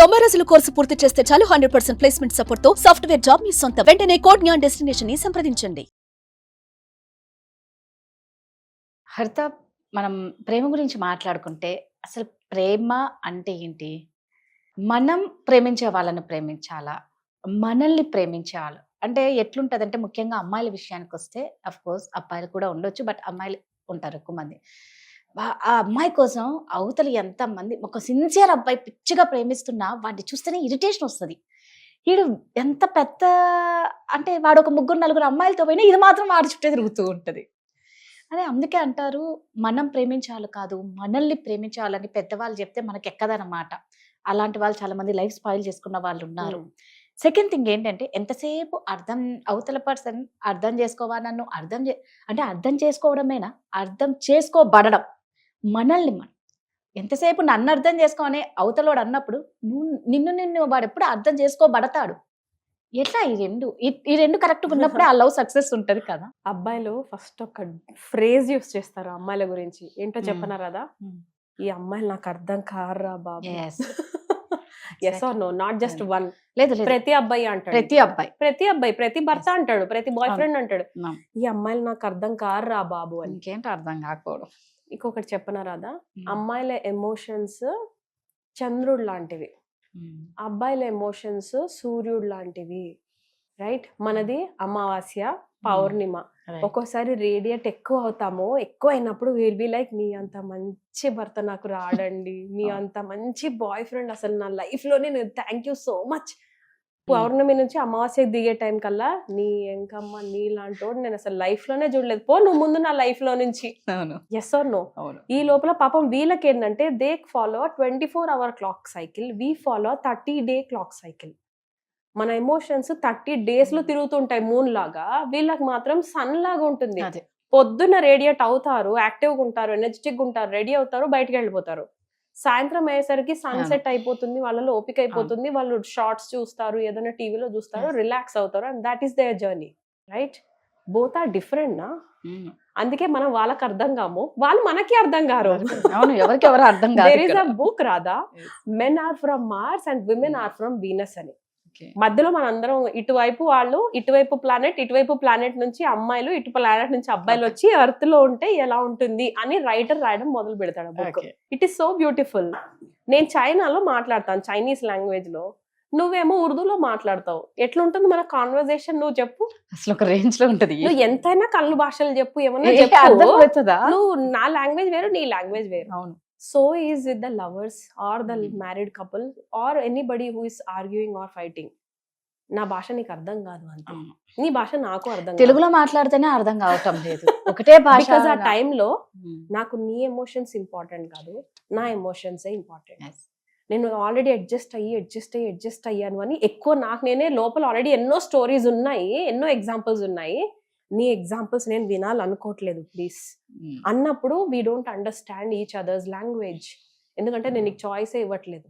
90 రోజుల కోర్సు పూర్తి చేస్తే చాలు 100% ప్లేస్మెంట్ సపోర్ట్ తో సాఫ్ట్వేర్ జాబ్ మీ సొంతం. వెంటనే కోడ్ జ్ఞాన్ డెస్టినేషన్ ని సంప్రదించండి. హరిత, మనం ప్రేమ గురించి మాట్లాడుకుంటే అసలు ప్రేమ అంటే ఏంటి? మనం ప్రేమించే వాళ్ళని ప్రేమించాలా? మనల్ని ప్రేమించాలి అంటే ఎట్లుంటదంటే, ముఖ్యంగా అమ్మాయిల విషయానికి వస్తే అఫ్ కోర్స్ అబ్బాయిలు కూడా ఉండొచ్చు, బట్ అమ్మాయిలు ఉంటారు ఎక్కువ మంది. ఆ అమ్మాయి కోసం అవతల ఎంత మంది ఒక సిన్సియర్ అబ్బాయి పిచ్చిగా ప్రేమిస్తున్నా వాడిని చూస్తేనే ఇరిటేషన్ వస్తుంది. వీడు ఎంత పెద్ద అంటే వాడు ఒక ముగ్గురు నలుగురు అమ్మాయిలతో పోయినా ఇది మాత్రం వాడి చుట్టే తిరుగుతూ ఉంటది. అదే అందుకే అంటారు, మనం ప్రేమించాలి కాదు మనల్ని ప్రేమించాలని పెద్దవాళ్ళు చెప్తే మనకి ఎక్కదనమాట. అలాంటి వాళ్ళు చాలా మంది లైఫ్ స్పాయిల్ చేసుకున్న వాళ్ళు ఉన్నారు. సెకండ్ థింగ్ ఏంటంటే, ఎంతసేపు అవతల పర్సన్ అర్థం చేసుకోవా నన్ను అంటే అర్థం చేసుకోవడమేనా, అర్థం చేసుకోబడడం. మనల్ని మనం ఎంతసేపు నన్ను అర్థం చేసుకోనే అవతలోడు అన్నప్పుడు నిన్ను వాడు ఎప్పుడు అర్థం చేసుకోబడతాడు. ఎట్లా ఈ రెండు కరెక్ట్గా ఉన్నప్పుడే ఆ లవ్ సక్సెస్ ఉంటది కదా. అబ్బాయిలు ఫస్ట్ ఒక ఫ్రేజ్ యూస్ చేస్తారు అమ్మాయిల గురించి. ఏంటో చెప్పనా రాదా? ఈ అమ్మాయిలు నాకు అర్థం కారా బాబు. Yes or no? Not just one. లేదు, ప్రతి అబ్బాయి అంటాడు, ప్రతి భర్త అంటాడు, ప్రతి బాయ్ ఫ్రెండ్ అంటాడు, ఈ అమ్మాయిలు నాకు అర్థం కారా బాబు అని. ఇంకేంటో అర్థం కాకపోవడం. ఇంకొకటి చెప్పనా రాదా? అమ్మాయిల ఎమోషన్స్ చంద్రుడు లాంటివి, అబ్బాయిల ఎమోషన్స్ సూర్యుడు లాంటివి. రైట్? మనది అమావాస్య, పౌర్ణిమ. ఒక్కోసారి రేడియేట్ ఎక్కువ అవుతాము. ఎక్కువ అయినప్పుడు విల్ బి లైక్, మీ అంత మంచి భర్త నాకు రాడండి, మీ అంత మంచి బాయ్ ఫ్రెండ్ అసలు నా లైఫ్ లోనే, నేను థ్యాంక్ యూ సో మచ్. పౌర్ణమి నుంచి అమావాస్య దిగే టైం కల్లా, నీ ఎంకమ్మ నీ లాంటోడు నేను అసలు లైఫ్ లోనే చూడలేదు, పో నువ్వు ముందు నా లైఫ్ లో నుంచి. Yes or no? ఈ లోపల పాపం వీళ్ళకి ఏంటంటే, they follow 24 hour clock cycle, we follow 30 day clock cycle. మన ఎమోషన్స్ 30 days లో తిరుగుతుంటాయి మూన్ లాగా, వీళ్ళకి మాత్రం సన్ లాగా ఉంటుంది. పొద్దున్న రేడియేట్ అవుతారు, యాక్టివ్గా ఉంటారు, ఎనర్జెటిక్గా ఉంటారు, రెడీ అవుతారు, బయటకు వెళ్ళిపోతారు. సాయంత్రం అయ్యేసరికి సన్సెట్ అయిపోతుంది, వాళ్ళలో ఓపిక అయిపోతుంది, వాళ్ళు షార్ట్స్ చూస్తారు, ఏదైనా టీవీలో చూస్తారు, రిలాక్స్ అవుతారు, and that is their journey. Right? Both are different నా. అందుకే మనం వాళ్ళకి అర్థం కాము, వాళ్ళు మనకి అర్థం కారు. ఎవరికి అర్థం కాదు. దేర్ ఇస్ అ బుక్ రాదా, men are from Mars and women are from Venus అని. మధ్యలో మనందరం ఇటువైపు వాళ్ళు, ఇటువైపు ప్లానెట్ నుంచి అమ్మాయిలు, ఇటు ప్లానెట్ నుంచి అబ్బాయిలు వచ్చి ఎర్త్ లో ఉంటే ఎలా ఉంటుంది అని రైటర్ రాయడం మొదలు పెడతాడు book. It is so beautiful. నేను చైనాలో మాట్లాడతాను, చైనీస్ లాంగ్వేజ్ లో, నువ్వేమో ఉర్దూలో మాట్లాడతావు. ఎట్లుంటుంది మన కాన్వర్సేషన్? నువ్వు చెప్పు. అసలు ఒక రేంజ్ లో ఉంటది. నువ్వు ఎంతైనా కళ్ళు భాషలు చెప్పు, ఏమన్నా చెప్పు, నువ్వు నా లాంగ్వేజ్ వేరు, నీ లాంగ్వేజ్ వేరు. అవును. So is with the lovers or the married couple or anybody who is arguing or fighting. నా భాష నీకు అర్థం కాదు అంతే, నీ భాష నాకు అర్థం కాదు. తెలుగులో మాట్లాడితేనే అర్థం కావటం లేదు, ఒకటే భాష. బికాజ్ ఆ టైంలో నాకు నీ ఎమోషన్స్ ఇంపార్టెంట్ కాదు, నా ఎమోషన్సే ఇంపార్టెంట్. నేను ఆల్రెడీ అడ్జస్ట్ అయ్యాను అని ఎక్కువ నాకు నేనే లోపల ఆల్రెడీ ఎన్నో స్టోరీస్ ఉన్నాయి, ఎన్నో ఎగ్జాంపుల్స్ ఉన్నాయి. నీ ఎగ్జాంపుల్స్ నేను వినాలనుకోవట్లేదు ప్లీజ్ అన్నప్పుడు we don't understand each others language. ఎందుకంటే నేను నీకు చాయిసే ఇవ్వట్లేదు,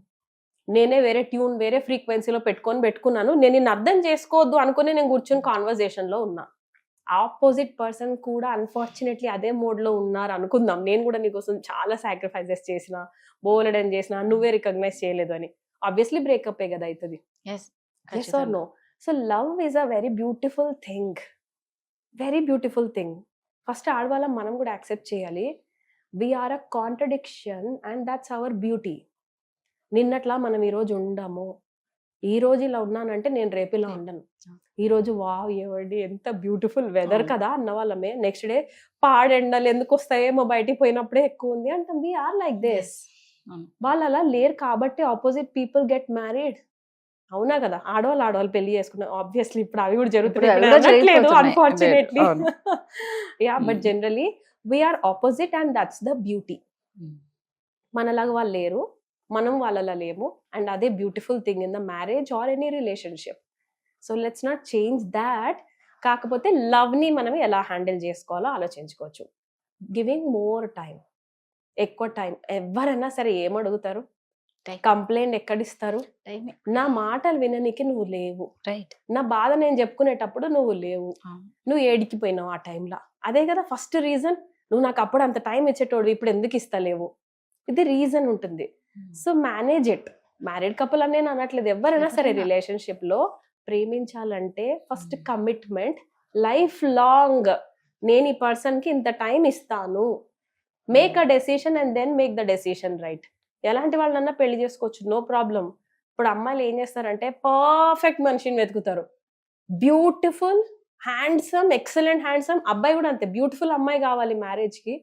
నేనే వేరే ట్యూన్, వేరే ఫ్రీక్వెన్సీలో పెట్టుకున్నాను. నేను నిన్ను అర్థం చేసుకోవద్దు అనుకుని నేను కూర్చొని కాన్వర్సేషన్లో ఉన్నా. ఆపోజిట్ పర్సన్ కూడా అన్ఫార్చునేట్లీ అదే మోడ్లో ఉన్నారు అనుకుందాం. నేను కూడా నీకోసం చాలా సాక్రిఫైజెస్ చేసిన, బోలెడని చేసిన, నువ్వే రికగ్నైజ్ చేయలేదు అని. ఆబ్వియస్లీ బ్రేకప్ కదా అవుతుంది. Yes or no? So love is a very beautiful thing, very beautiful thing. First ఆడవాళ్ళం మనం కూడా యాక్సెప్ట్ చేయాలి, we are a contradiction and that's our beauty. నిన్నట్లా మనం ఈరోజు ఉండము, ఈరోజు ఇలా ఉన్నానంటే నేను రేపు ఇలా ఉండను. ఈరోజు వావ్ ఏవండి ఎంత బ్యూటిఫుల్ వెదర్ కదా అన్న వాళ్ళమే, నెక్స్ట్ డే పాడెండలు ఎందుకు వస్తాయేమో బయటికి పోయినప్పుడే ఎక్కువ ఉంది అంటాం. We are like this. వాళ్ళు అలా లేరు కాబట్టి ఆపోజిట్ పీపుల్ గెట్ మ్యారీడ్. అవునా కదా? ఆడవాళ్ళు పెళ్లి చేసుకున్నారు. ఆబ్వియస్లీ ఇప్పుడు అవి కూడా జరుగుతున్నాయి unfortunately. Yeah, but generally we are opposite and that's the beauty. మనలాగా వాళ్ళు లేరు, మనం వాళ్ళలా లేము, అండ్ అదే beautiful thing in the marriage or any relationship. So let's not change that. కాకపోతే లవ్ని మనం ఎలా హ్యాండిల్ చేసుకోవాలో ఆలోచించుకోవచ్చు. గివింగ్ మోర్ టైం, ఎక్కువ టైం. ఎవరైనా సరే ఏమడుగుతారు, కంప్లైంట్ ఎక్కడిస్తారు? నా మాటలు విననీకి నువ్వు లేవు, నా బాధ నేను చెప్పుకునేటప్పుడు నువ్వు లేవు, నువ్వు ఏడికిపోయినావు ఆ టైంలో. అదే కదా ఫస్ట్ రీజన్. నువ్వు నాకు అప్పుడు అంత టైం ఇచ్చేటోడు, ఇప్పుడు ఎందుకు ఇస్తలేవు? ఇది రీజన్ ఉంటుంది. So manage it. Married couple అని నేను అనట్లేదు, ఎవరైనా సరే ఎవరైనా. రిలేషన్షిప్ లో ప్రేమించాలంటే ఫస్ట్ కమిట్మెంట్, లైఫ్ లాంగ్ నేను ఈ పర్సన్ కి ఇంత టైం ఇస్తాను, make a decision and then make the decision right. ఎలాంటి వాళ్ళనన్నా పెళ్లి చేసుకోవచ్చు, నో ప్రాబ్లం. ఇప్పుడు అమ్మాయిలు ఏం చేస్తారంటే పర్ఫెక్ట్ మనిషిని వెతుకుతారు, బ్యూటిఫుల్ హ్యాండ్సమ్, ఎక్సలెంట్ హ్యాండ్సమ్. అబ్బాయి కూడా అంతే, బ్యూటిఫుల్ అమ్మాయి కావాలి మ్యారేజ్ కి,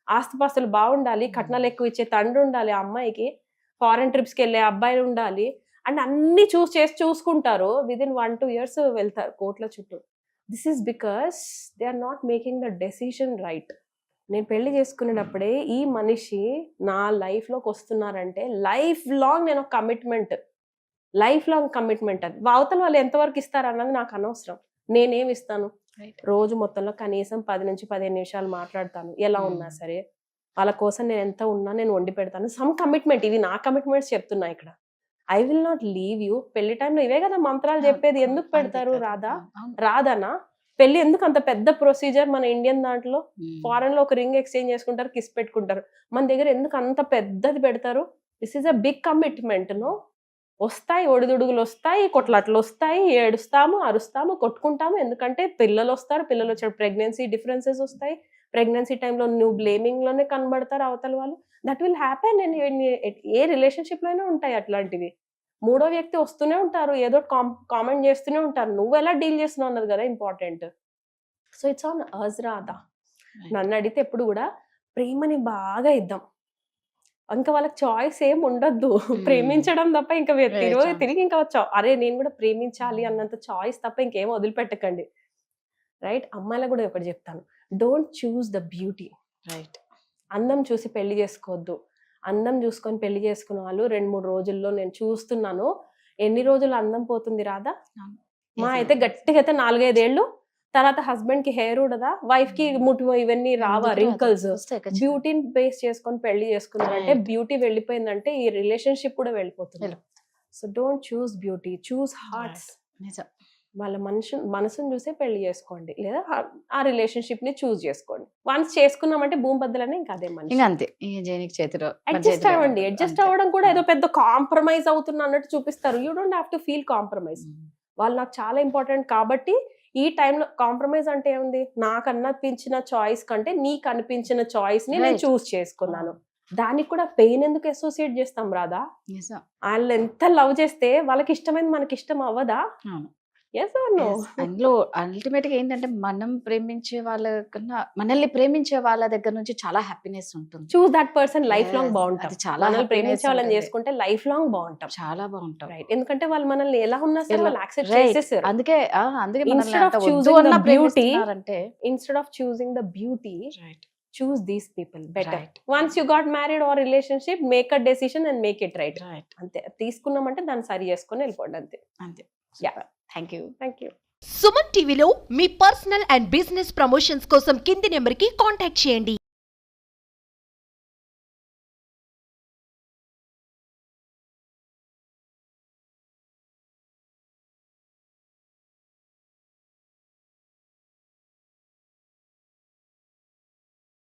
ఆస్తిపాస్తులు బాగుండాలి, కట్నాలు ఎక్కువ ఇచ్చే తండ్రి ఉండాలి ఆ అమ్మాయికి, ఫారెన్ ట్రిప్స్కి వెళ్ళే అబ్బాయి ఉండాలి, అండ్ అన్ని చూసుకుంటారు. విదిన్ 1-2 years వెళ్తారు కోట్ల చుట్టూ. This is because they are not making the decision right. నేను పెళ్లి చేసుకునేటప్పుడే ఈ మనిషి నా లైఫ్ లోకి వస్తున్నారంటే లైఫ్ లాంగ్ నేను కమిట్మెంట్, లైఫ్ లాంగ్ కమిట్మెంట్. అది అవతల వాళ్ళు ఎంతవరకు ఇస్తారు అన్నది నాకు అనవసరం. నేనేమి ఇస్తాను, రోజు మొత్తంలో కనీసం 10 నుంచి 15 నిమిషాలు మాట్లాడతాను, ఎలా ఉన్నా సరే వాళ్ళ కోసం నేను ఎంత ఉన్నా నేను వండి పెడతాను. సమ్ కమిట్మెంట్, ఇవి నా కమిట్మెంట్స్ చెప్తున్నా ఇక్కడ. I will not leave you. పెళ్లి టైంలో ఇవే కదా మంత్రాలు చెప్పేది, ఎందుకు పెడతారు రాధనా? పెళ్లి ఎందుకు అంత పెద్ద ప్రొసీజర్? మన ఇండియన్ దాంట్లో ఫారెన్ లో ఒక రింగ్ ఎక్స్చేంజ్ చేసుకుంటారు, కిస్ పెట్టుకుంటారు. మన దగ్గర ఎందుకు అంత పెద్దది పెడతారు? This is a big commitment. No, వస్తాయి ఒడిదుడుగులు, వస్తాయి కొట్లాట్లు, వస్తాయి, ఏడుస్తాము, అరుస్తాము, కొట్టుకుంటాము. ఎందుకంటే పిల్లలు వస్తారు, పిల్లలు వచ్చాడు ప్రెగ్నెన్సీ డిఫరెన్సెస్ వస్తాయి, ప్రెగ్నెన్సీ టైంలో నువ్వు బ్లేమింగ్ లోనే కనబడతారు అవతల వాళ్ళు. That will happen. A relationship లో అయినా ఉంటాయి అట్లాంటివి. మూడో వ్యక్తి వస్తూనే ఉంటారు, ఏదో కామెంట్ చేస్తూనే ఉంటారు. నువ్వు ఎలా డీల్ చేస్తున్నావు అన్నది కదా important. So it's on us Radha. నన్ను అడిగితే ఎప్పుడు కూడా ప్రేమని బాగా ఇద్దాం, ఇంకా వాళ్ళకి చాయిస్ ఏం ఉండొద్దు, ప్రేమించడం తప్ప ఇంకా తిరిగి ఇంకా అరే నేను కూడా ప్రేమించాలి అన్నంత చాయిస్ తప్ప ఇంకేం వదిలిపెట్టకండి రైట్. అమ్మాయిలకు కూడా ఒకటి చెప్తాను, don't choose the beauty right. అందం చూసి పెళ్లి చేసుకోవద్దు. అందం చూసుకొని పెళ్లి చేసుకున్న వాళ్ళు 2-3 రోజుల్లో నేను చూస్తున్నాను. ఎన్ని రోజులు అందం పోతుంది రాదా? మా అయితే గట్టిగా అయితే 4-5 ఏళ్ళు తర్వాత హస్బెండ్ కి హెయిర్ ఉండదా, వైఫ్ కి ముట్టు ఇవన్నీ రావా, రింకల్స్. బ్యూటీని బేస్ చేసుకొని పెళ్లి చేసుకున్నారంటే బ్యూటీ వెళ్ళిపోయిందంటే ఈ రిలేషన్షిప్ కూడా వెళ్ళిపోతుంది. So don't choose beauty, choose hearts. వాళ్ళ మనసును చూసే పెళ్లి చేసుకోండి, లేదా ఆ రిలేషన్షిప్ ని చూస్ చేసుకోండి. వన్స్ చేసుకున్నామంటే భూమి బద్దలనే ఇంకా అదే మనిషి, అంతే. చేతిలో అడ్జస్ట్ అవ్వండి. అడ్జస్ట్ అవ్వడం కూడా ఏదో పెద్ద కాంప్రమైజ్ అవుతున్నా అన్నట్టు చూపిస్తారు. You don't have to feel compromise. వాళ్ళు నాకు చాలా ఇంపార్టెంట్ కాబట్టి ఈ టైంలో కాంప్రమైజ్ అంటే ఏముంది, నాకు అనిపించిన చాయిస్ కంటే నీకు అనిపించిన చాయిస్ ని నేను చూస్ చేసుకున్నాను. దానికి కూడా పెయిన్ ఎందుకు అసోసియేట్ చేస్తాం రాదా? వాళ్ళు ఎంత లవ్ చేస్తే వాళ్ళకి ఇష్టమైంది మనకి ఇష్టం అవ్వదా? అందులో అల్టిమేట్ గా ఏంటంటే మనం ప్రేమించే వాళ్ళ కన్నా మనల్ని ప్రేమించే వాళ్ళ దగ్గర నుంచి చాలా హ్యాపీనెస్ ఉంటుంది. Choose that person, life long బాగుంటాం. చాలా మనల్ని ప్రేమించే వాళ్ళని చేసుకుంటే లైఫ్ లాంగ్ బాగుంటాం, చాలా బాగుంటాం రైట్. ఎందుకంటే వాళ్ళు మనల్ని ఎలా ఉన్నా సరే వాళ్ళు యాక్సెప్ట్ చేసేసారు. అందుకే instead of choosing the beauty, instead of choosing the beauty, choose these people better. Once you got married or relationship, make a decision and make it right. అంతే, తీసుకున్నామంటే దాన్ని సరి చేసుకొని వెళ్ళిపోండి అంతే. Yeah, thank you. సుమన్ టీవీలో మీ పర్సనల్ అండ్ బిజినెస్ ప్రమోషన్స్ కోసం కింది నెంబర్కి కాంటాక్ట్ చేయండి.